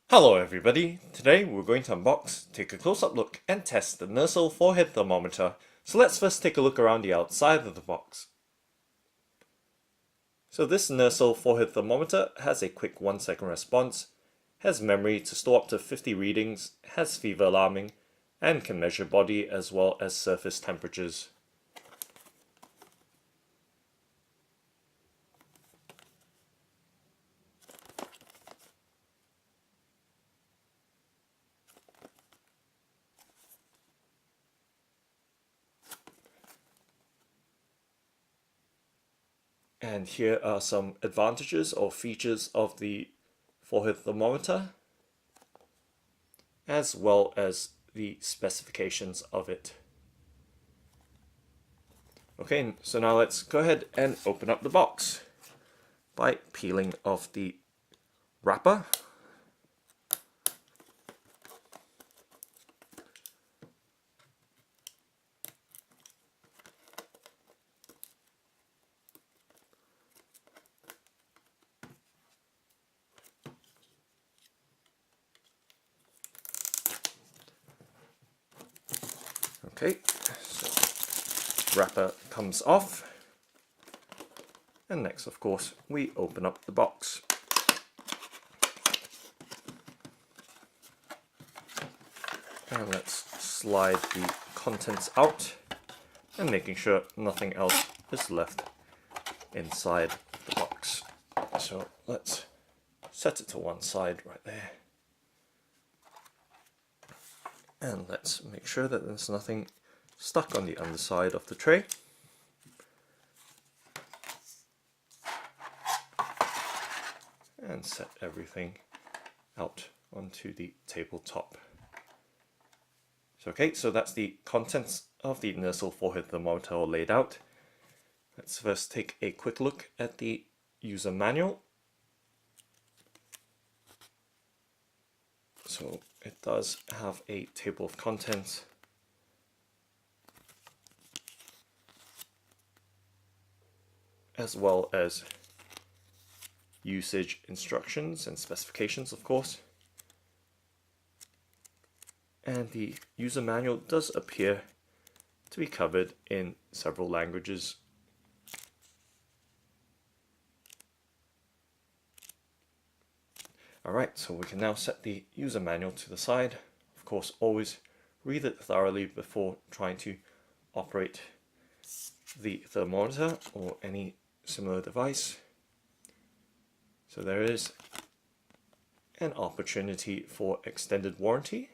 Hello everybody, today we're going to unbox, take a close-up look and test the Nursal Forehead Thermometer. So let's first take a look around the outside of the box. So this Nursal Forehead Thermometer has a quick 1-second response, has memory to store up to 50 readings, has fever alarming, and can measure body as well as surface temperatures. And here are some advantages or features of the forehead thermometer, as well as the specifications of it. Okay, so now let's go ahead and open up the box by peeling off the wrapper. Okay, so wrapper comes off, and next of course we open up the box. And let's slide the contents out and making sure nothing else is left inside the box. So let's set it to one side right there. And let's make sure that there's nothing stuck on the underside of the tray. And set everything out onto the tabletop. Okay, so that's the contents of the Nursal Forehead Thermometer all laid out. Let's first take a quick look at the user manual. So it does have a table of contents, as well as usage instructions and specifications, of course. And the user manual does appear to be covered in several languages. Alright, so we can now set the user manual to the side. Of course, always read it thoroughly before trying to operate the thermometer or any similar device. So there is an opportunity for extended warranty.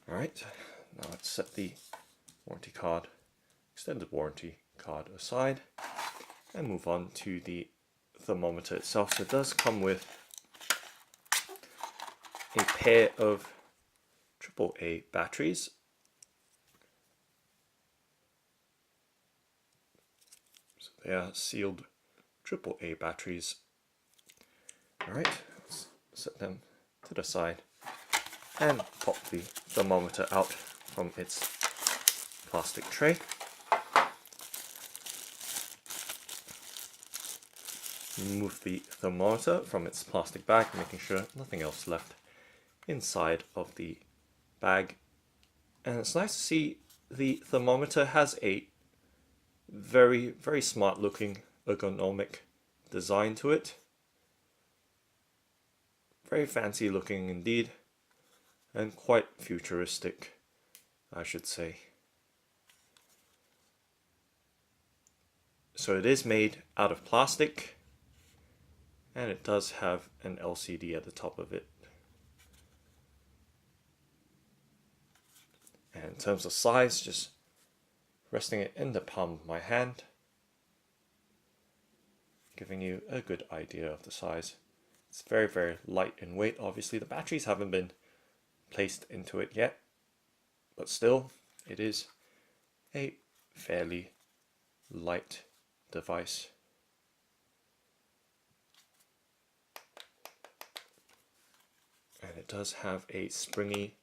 Alright, now let's set the warranty card, extended warranty card aside and move on to the thermometer itself. So it does come with a pair of AAA batteries. So they are sealed AAA batteries. Alright, let's set them to the side and pop the thermometer out from its plastic tray. Remove the thermometer from its plastic bag, making sure nothing else left inside of the bag. And it's nice to see the thermometer has a very smart looking ergonomic design to it. Very fancy looking indeed, and quite futuristic, I should say. So it is made out of plastic, and it does have an LCD at the top of it. And in terms of size, just resting it in the palm of my hand, giving you a good idea of the size. It's very light in weight. Obviously the batteries haven't been placed into it yet, but still it is a fairly light device. And it does have a springy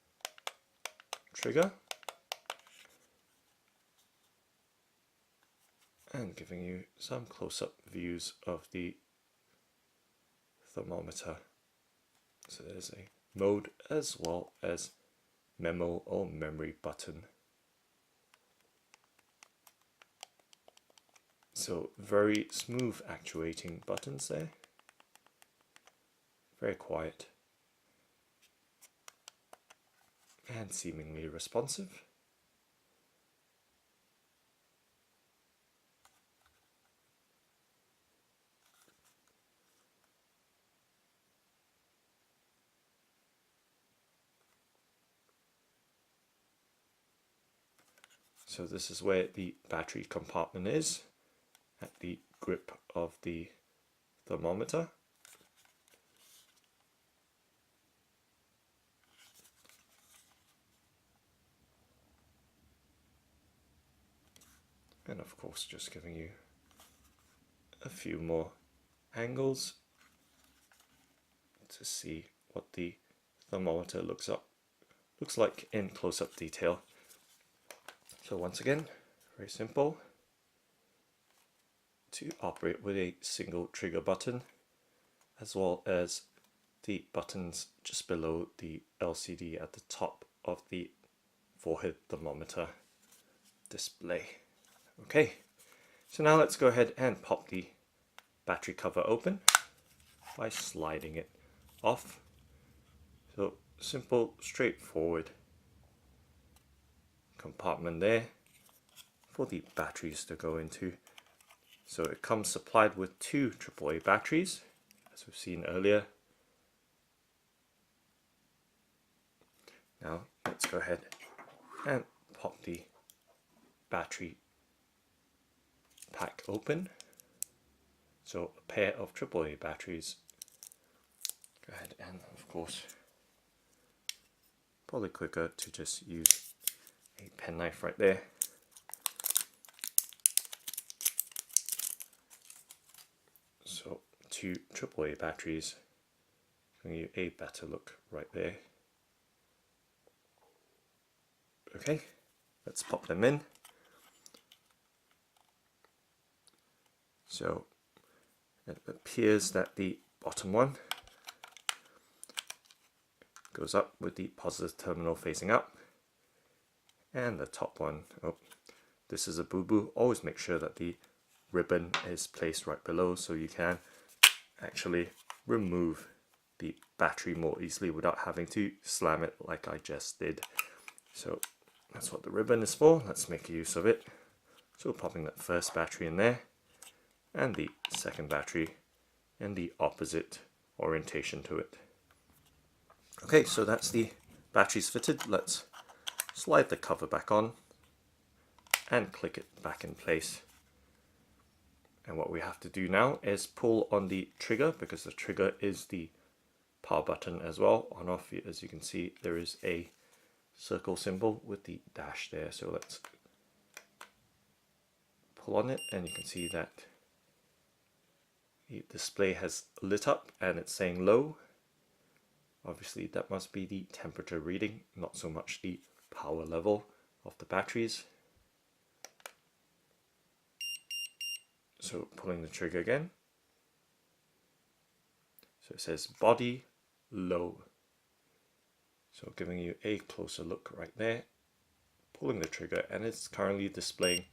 trigger, and giving you some close-up views of the thermometer. So there's a mode as well as memo or memory button. So very smooth actuating buttons there. Very quiet. And seemingly responsive. So this is where the battery compartment is, at the grip of the thermometer. And of course just giving you a few more angles to see what the thermometer looks like in close-up detail. So once again, very simple to operate with a single trigger button, as well as the buttons just below the LCD at the top of the forehead thermometer display. Okay, so now let's go ahead and pop the battery cover open by sliding it off. So simple, straightforward compartment there for the batteries to go into. So it comes supplied with two AAA batteries, as we've seen earlier. Now let's go ahead and pop the battery pack open. So a pair of AAA batteries. Go ahead and of course, probably quicker to just use a penknife right there. So two AAA batteries, giving you a better look right there. Okay, let's pop them in. So it appears that the bottom one goes up with the positive terminal facing up, and the top one, oh, this is a boo-boo. Always make sure that the ribbon is placed right below so you can actually remove the battery more easily without having to slam it like I just did. So that's what the ribbon is for. Let's make use of it. So popping that first battery in there, and the second battery in the opposite orientation to it. Okay, so that's the batteries fitted. Let's slide the cover back on and click it back in place. And what we have to do now is pull on the trigger, because the trigger is the power button as well. On off, as you can see, there is a circle symbol with the dash there. So let's pull on it, and you can see that the display has lit up and it's saying low. Obviously that must be the temperature reading, not so much the power level of the batteries. So pulling the trigger again. So it says body low. So giving you a closer look right there. Pulling the trigger, and it's currently displaying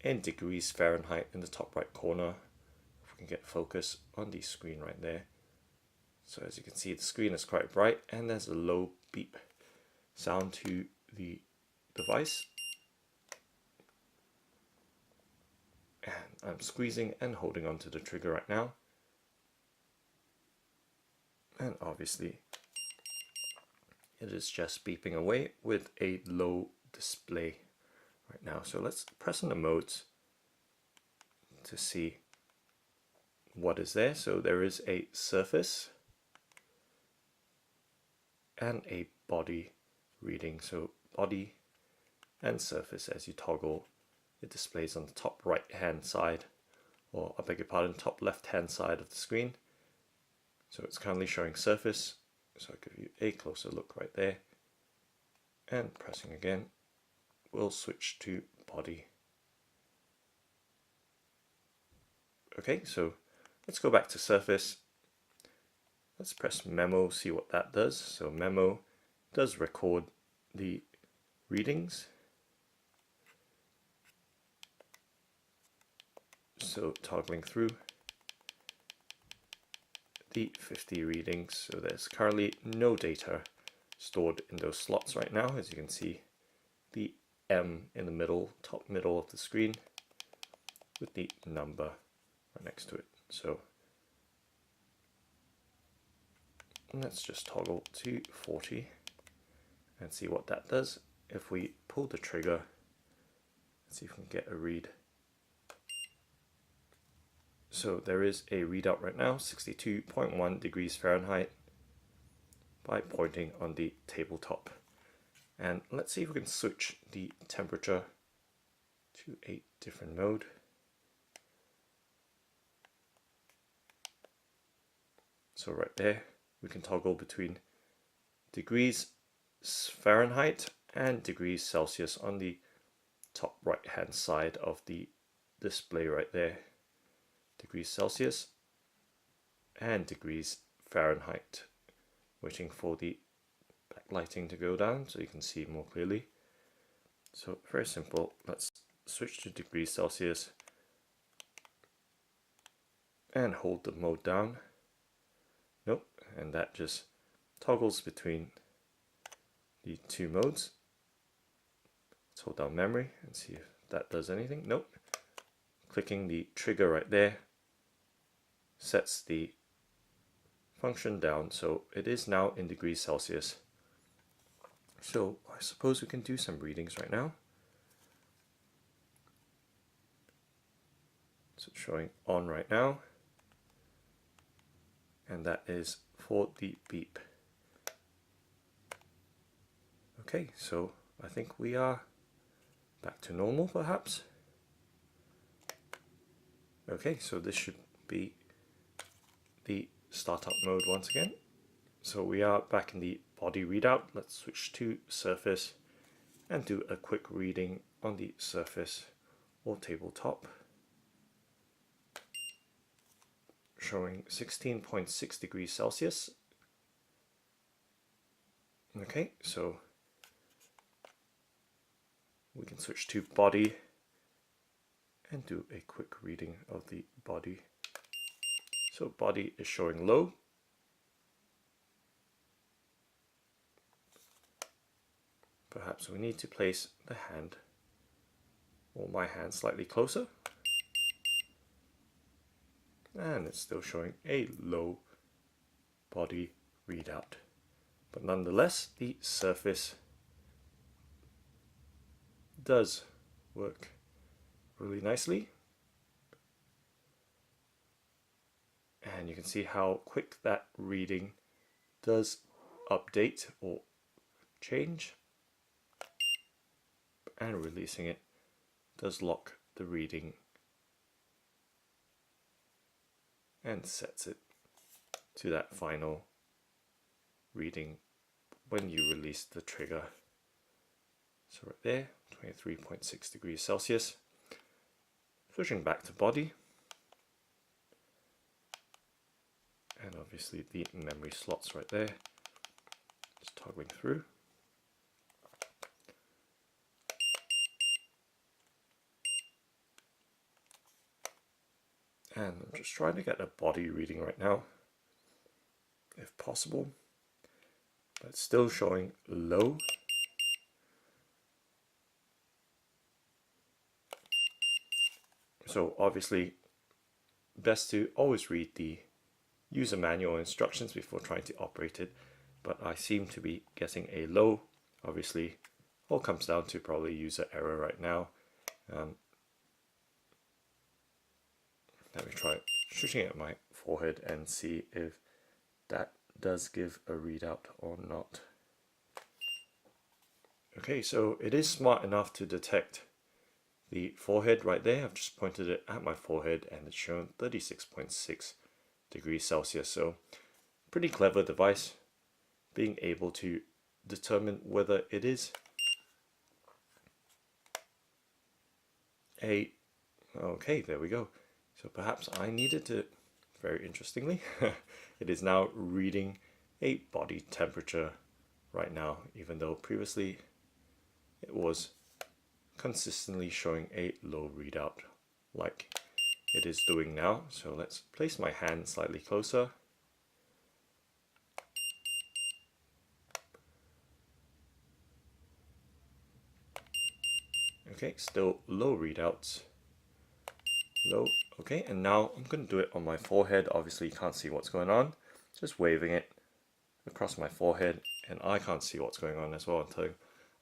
in degrees Fahrenheit in the top right corner. If we can get focus on the screen right there. So as you can see, the screen is quite bright, and there's a low beep sound to the device. And I'm squeezing and holding onto the trigger right now. And obviously it is just beeping away with a low display right now. So let's press on the modes to see what is there. So there is a surface and a body reading. So body and surface, as you toggle, it displays on the top right hand side, or I beg your pardon, top left hand side of the screen. So it's currently showing surface, so I'll give you a closer look right there, and pressing again we'll switch to body. Okay, so let's go back to surface, let's press memo, see what that does. So memo does record the readings. So toggling through the 50 readings. So there's currently no data stored in those slots right now. As you can see, the M in the middle, top middle of the screen with the number right next to it. So let's just toggle to 40 and see what that does. If we pull the trigger, let's see if we can get a read. So there is a readout right now, 62.1 degrees Fahrenheit, by pointing on the tabletop. And let's see if we can switch the temperature to a different mode. So right there, we can toggle between degrees Fahrenheit and degrees Celsius on the top right hand side of the display right there. Degrees Celsius and degrees Fahrenheit. Waiting for the backlighting to go down so you can see more clearly. So very simple. Let's switch to degrees Celsius and hold the mode down. Nope, and that just toggles between the two modes. Let's hold down memory and see if that does anything. Nope. Clicking the trigger right there sets the function down, so it is now in degrees Celsius. So I suppose we can do some readings right now. So it's showing on right now, and that is for the beep. Okay, so I think we are back to normal perhaps. Okay, so this should be the startup mode once again. So we are back in the body readout. Let's switch to surface and do a quick reading on the surface or tabletop. Showing 16.6 degrees Celsius. Okay, so we can switch to body and do a quick reading of the body. So body is showing low. Perhaps we need to place the hand or my hand slightly closer. And it's still showing a low body readout. But nonetheless, the surface does work really nicely. And you can see how quick that reading does update or change. And releasing it does lock the reading and sets it to that final reading when you release the trigger. So right there, 23.6 degrees Celsius. Switching back to body. And obviously the memory slots right there. Just toggling through. And I'm just trying to get a body reading right now, if possible. But it's still showing low. So obviously, best to always read the user manual instructions before trying to operate it. But I seem to be getting a low. Obviously, all comes down to probably user error right now. Let me try shooting at my forehead and see if that does give a readout or not. Okay, so it is smart enough to detect the forehead right there. I've just pointed it at my forehead and it's shown 36.6 degrees Celsius. So pretty clever device, being able to determine whether it is a... Okay, there we go. So perhaps I needed to very interestingly, it is now reading a body temperature right now, even though previously it was consistently showing a low readout like it is doing now. So let's place my hand slightly closer. Okay, still low readouts. Low. Okay, and now I'm going to do it on my forehead. Obviously you can't see what's going on. Just waving it across my forehead, and I can't see what's going on as well until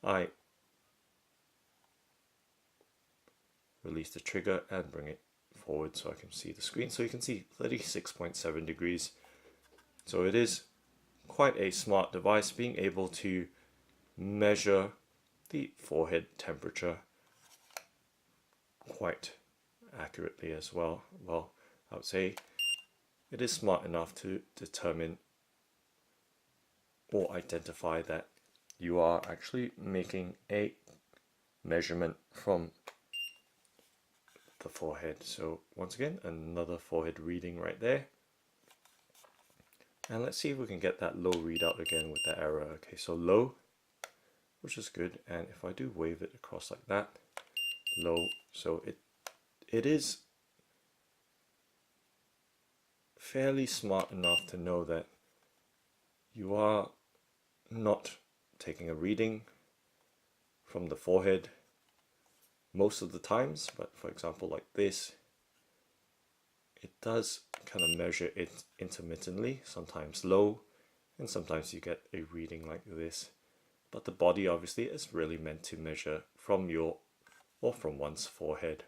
I release the trigger and bring it forward so I can see the screen. So you can see 36.7 degrees. So it is quite a smart device, being able to measure the forehead temperature quite accurately as well. Well, I would say it is smart enough to determine or identify that you are actually making a measurement from the forehead. So once again, another forehead reading right there. And let's see if we can get that low readout again with the arrow. Okay, so low, which is good. And if I do wave it across like that, low, so it is fairly smart enough to know that you are not taking a reading from the forehead most of the times, but for example like this, it does kind of measure it intermittently, sometimes low and sometimes you get a reading like this. But the body obviously is really meant to measure from your or from one's forehead.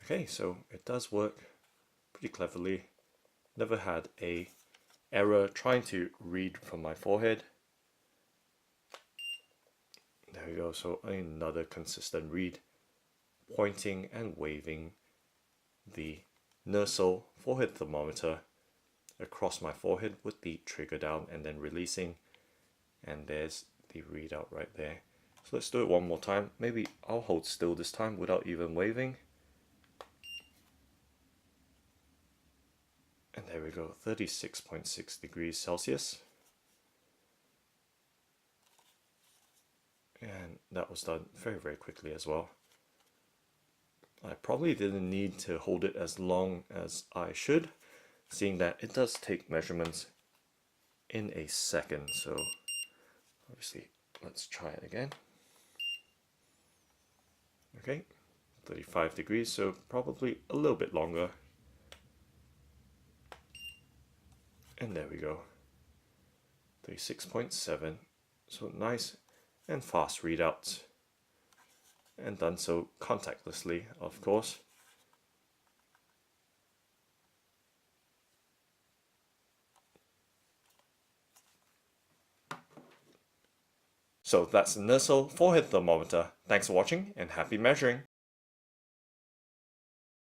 Okay, so it does work pretty cleverly. Never had a error trying to read from my forehead. There we go, so another consistent read, pointing and waving the Nursal Forehead Thermometer across my forehead with the trigger down and then releasing, and there's the readout right there. So let's do it one more time. Maybe I'll hold still this time without even waving. And there we go, 36.6 degrees Celsius. And that was done very, very quickly as well. I probably didn't need to hold it as long as I should, seeing that it does take measurements in a second. So obviously, let's try it again. Okay, 35 degrees, so probably a little bit longer. And there we go, 36.7. So nice and fast readouts, and done so contactlessly, of course. So that's the Nursal Forehead Thermometer. Thanks for watching and happy measuring!